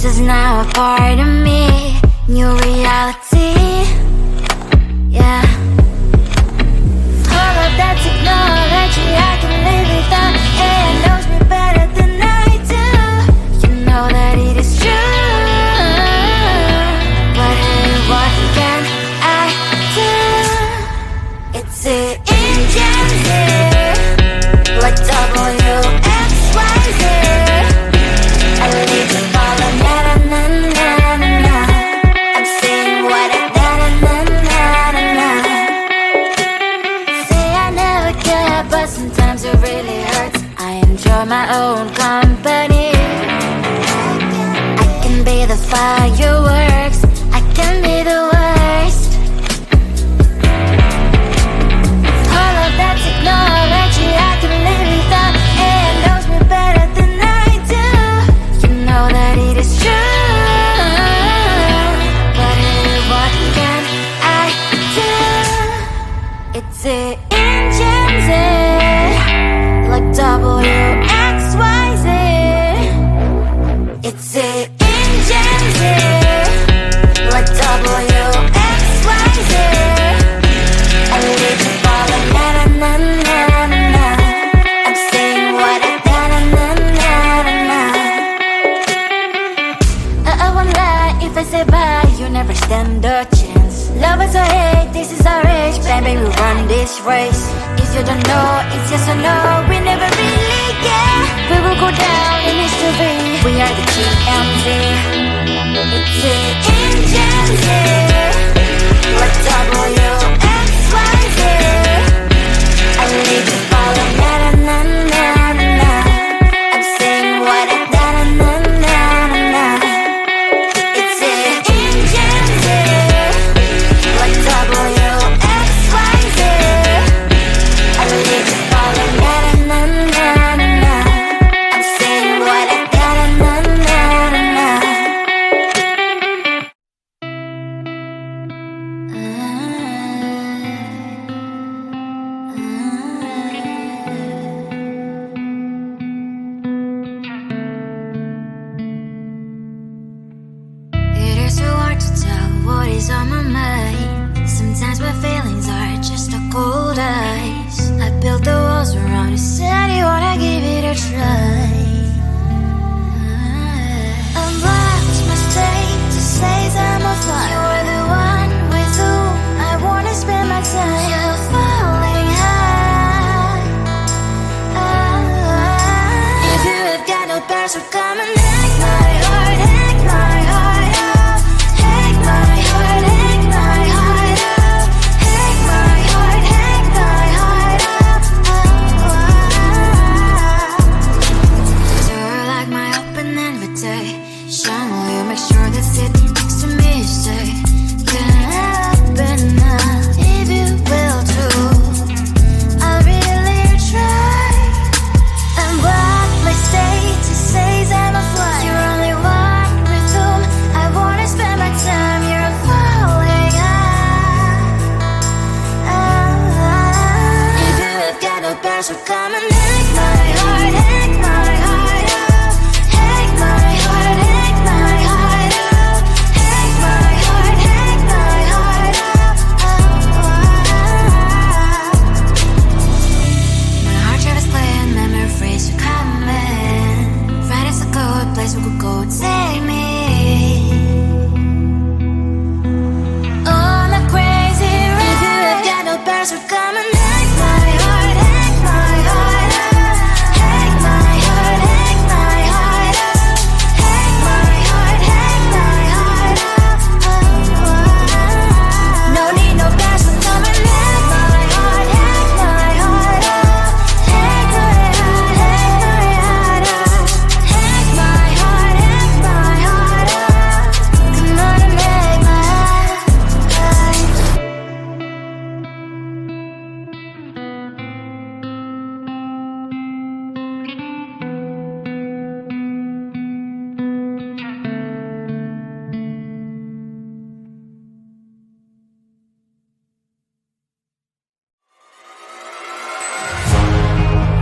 is now a part of me. New reality, yeah. All of that technology I can live without. AI knows me better than I do. You know that it is true. But hey, what can I do? It's the engines here, like WXYZ. I need to follow, na-na-na-na-na-na. I'm saying what I na-na-na-na-na. Say I never care, but sometimes it really hurts. I enjoy my own company. I can be the fireworks, I can be the worst. All of that technology I can live without. AI knows me better than I do. You know that it is true. But hey, what can I do? It's the engines, like WXYZ. It's the engines, like WXYZ. I need to follow, na-na-na-na-na-na. I'm saying what I na-na-na-na-na. I won't lie if I say bye, you never stand a chance. Love is or hate, this is our age. Baby, we run this race. If you don't know, it's yes or no. We never really get. We will go down in history. We are the GMZ. It's the engines, like WXYZ. I need to follow, na-na-na-na-na-na. I'm saying what I na-na-na-na-na. It's the engines, like WXYZ. I need to follow, na-na-na-na-na-na. I'm saying what I na-na-na-na-na. It is so hard to tell what is on my mind. Sometimes my feelings are just a cold ice. I built the walls around you, said you wanna give it a try. Unlocked my state to say I'm a fly. You're the one with whom I wanna spend my time. You're falling high. If you have got no bears, so come and hack my heart, hack my heart out. Hack my heart, hack my heart out. Hack my heart, hack my heart out. You're like my open invitation. Will you make sure that sitting next to me is safe? Can happen now, if you will too. I'll really try. And what my status says I'm a fly. You're only one with whom I wanna spend my time. You're falling high. If you have got no bears, so come and hack my heart, hack my heart out. Hack my heart, hack my heart out. Hack my heart, hack my heart out. My heart travels playing memories are coming. Right as a good place we could go and take me. On a crazy ride. If you have got no bears, so come and hack my heart, hack my heart out. Hack my heart, hack my heart out. Hack my heart, hack my heart out. No need no bears, so come and hack my heart, hack my heart out. Hack my heart, hack my heart out. Hack my heart, hack my heart out. Come on and make my heart.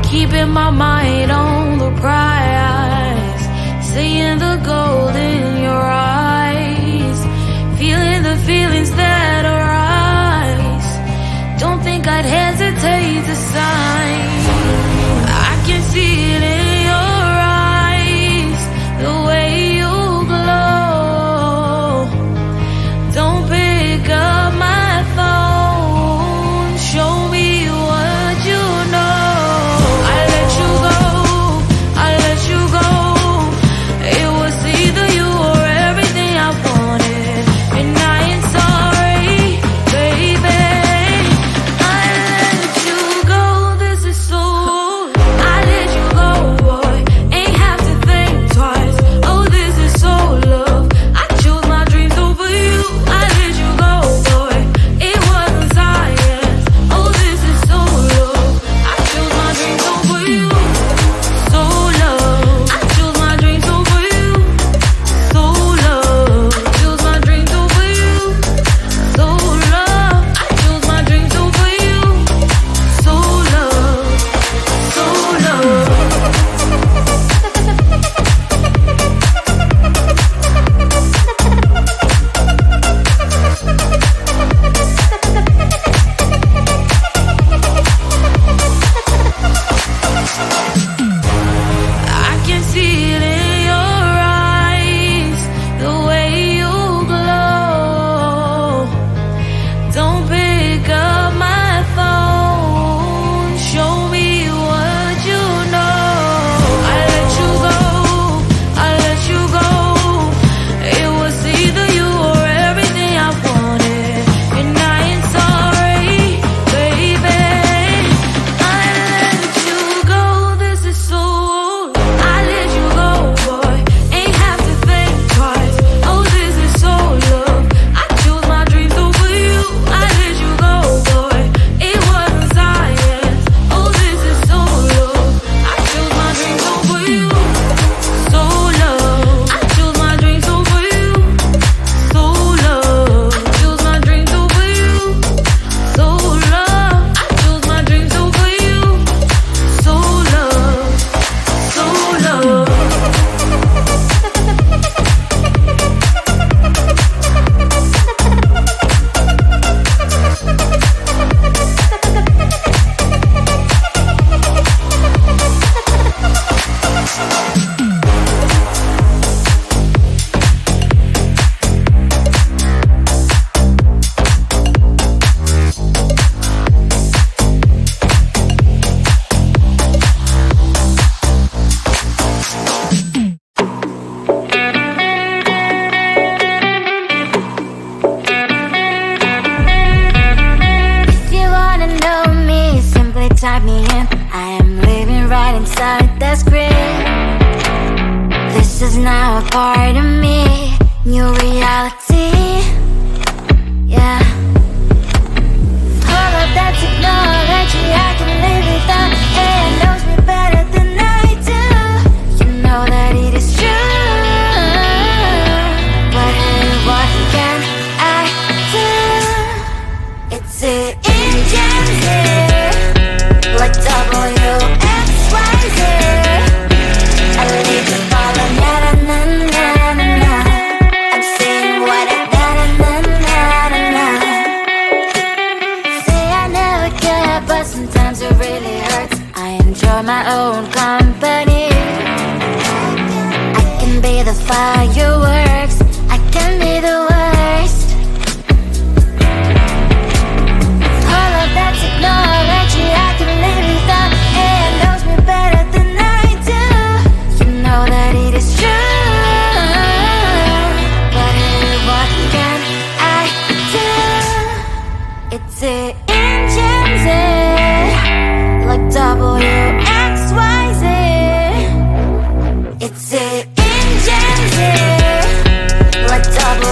Keeping my mind on the prize, seeing the gold in time. I can see it in your eyes, the way you glow. Don't pick up my phone, show me what you know. I let you go, I let you go. It was either you or everything I wanted, and I ain't sorry, baby. I let you go, this is so. I let you go, boy, ain't have to think twice. Oh, this is so love. I chose my dreams over you. I let you go, boy, it wasn't science. Oh, this is so love. I chose my dreams over you. So love. I chose my dreams over you. So love. Chose my dreams over you. So love. I chose my dreams over you. So love. So love. I can see it in your eyes, the way you glow. Don't pick up my phone, show me what you know. I let you go, I let you go. It was either you or everything I wanted, and I ain't sorry, baby. I let you go, this is so. I let you go, boy, ain't have to think twice. Oh, this is so love. I chose my dreams over you. I let you go, boy, it wasn't science. Oh, this is so love. I chose my dreams over you. So love. I chose my dreams over you. So love. Chose my dreams over you. So love. I chose my dreams over you. So love. So love. If you wanna know me, simply type me in. I am living right inside the screen. This is now a part of me, new reality. Yeah. All of that technology I can live without. It knows me better than I do. You know that it is true. But hey, what can I do? It's the engines here, like WXYZ. I leave the ball on na na na na na na. I'm saying what I na na na na na na. Say I never care, but sometimes it really hurts. I enjoy my own company. I can be the fireworks, I can be the worst. All of that technology I can live without. It knows me better than I do. You know that it is true. But hey, what can I do? It's the engines, like WXYZ. It's the engines, like WXYZ.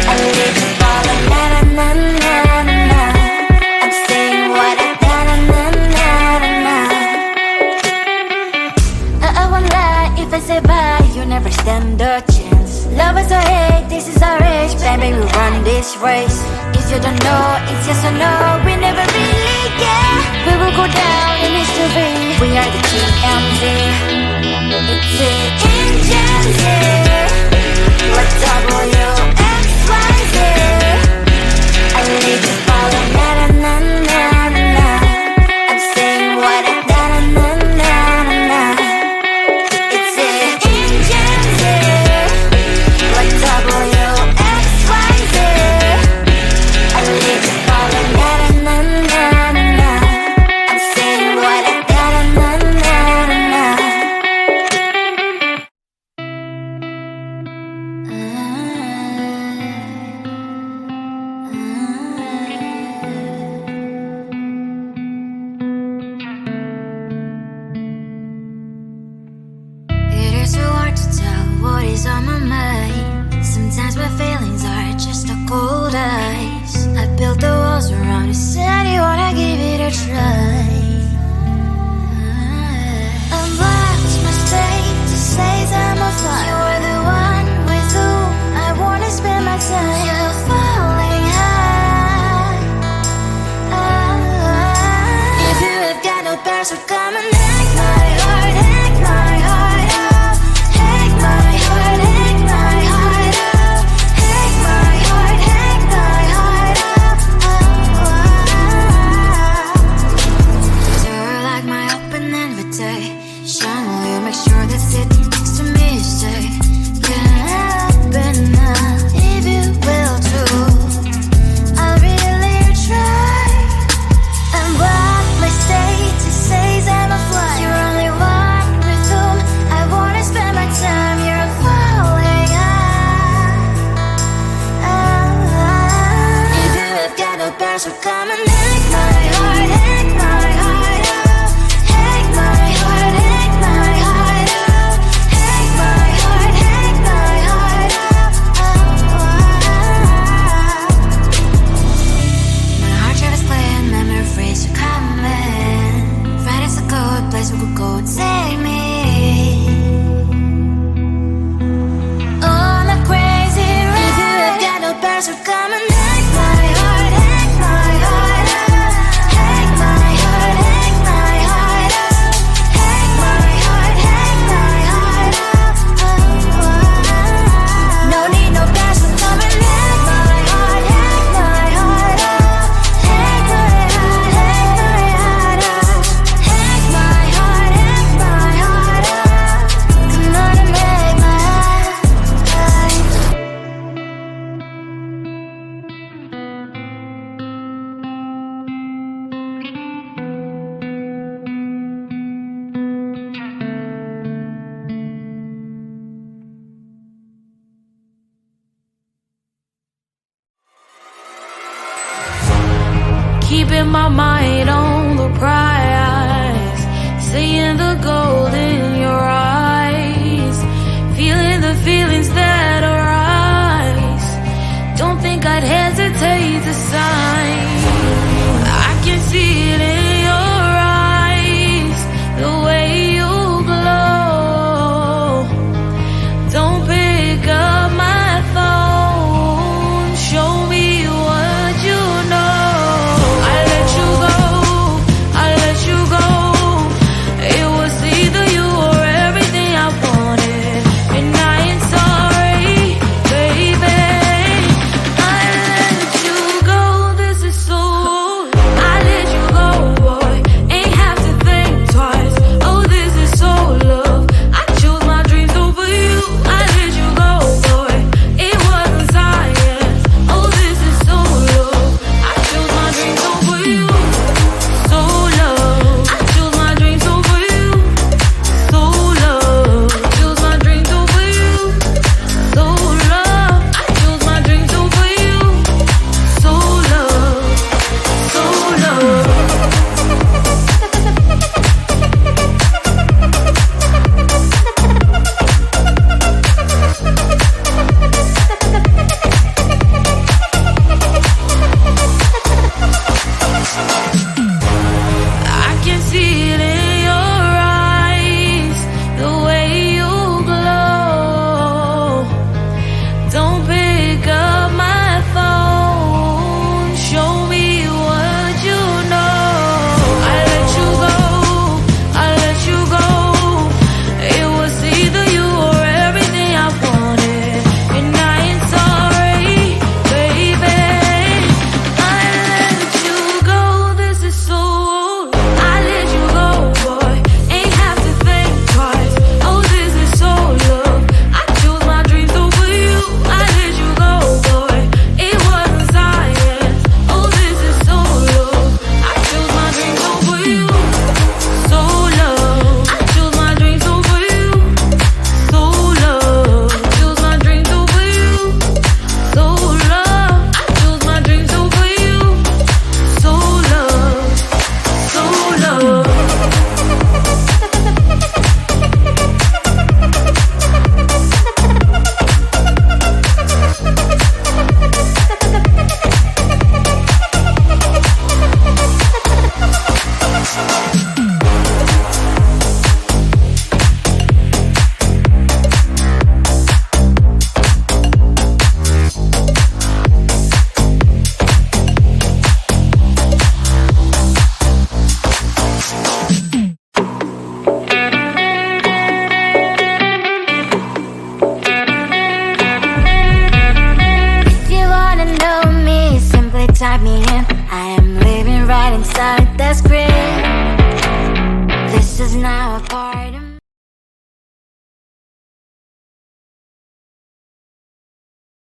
I live the ball on na na na na na na. I'm saying what I na na na na na na. I won't lie if I say bye, you never stand a chance. Love is or hate, this is our age, baby, we run this race. If you don't know, it's yes or no, we never really care. We will go down in history, we are the GMZ. It's the engines here, like WXYZ. I need to follow na na na what is on my mind. Sometimes my feelings are just a cold ice. I built the walls around the city, wanna give it a try. I'm lost, my state to say I'm a fly. You're the one with whom I wanna spend my time. You're falling high. If you have got no bears, so come and hack my heart, hack my heart out. Hack my heart, hack my heart out. Hack my heart, hack my heart out. You're like my open invitation. Will you make sure that sitting next to me is safe? Can't open up if you will too. I'll really try. And what my state to say I'm a fly. You're only one with whom I wanna spend my time. You're falling high. If you have got no bears, so come and hack my heart, hack my heart out. Hack my heart, hack my heart out. Hack my heart, hack my heart out. My heart travels clear, memories are coming. Right is a good place we could go and take me. On a crazy ride. If you have got no bears, so come and hack my heart, hack my heart out. Hack my heart, hack my heart out. Hack my heart, hack my heart out. No need no bears, so come and hack my heart, hack my heart out. Hack my heart, hack my heart out. Hack my heart, hack my heart out. Come on and make my heart. Keeping my mind on the prize, seeing the gold in your eyes, feeling the feelings that arise. Don't think I'd hesitate to sign. I can see it in your eyes, the way you glow. Don't pick up my phone, show me what you know. I let you go, I let you go. It was either you or everything I wanted, and I ain't sorry, baby. I let you go. type me in. I am living right inside the screen. This is now a part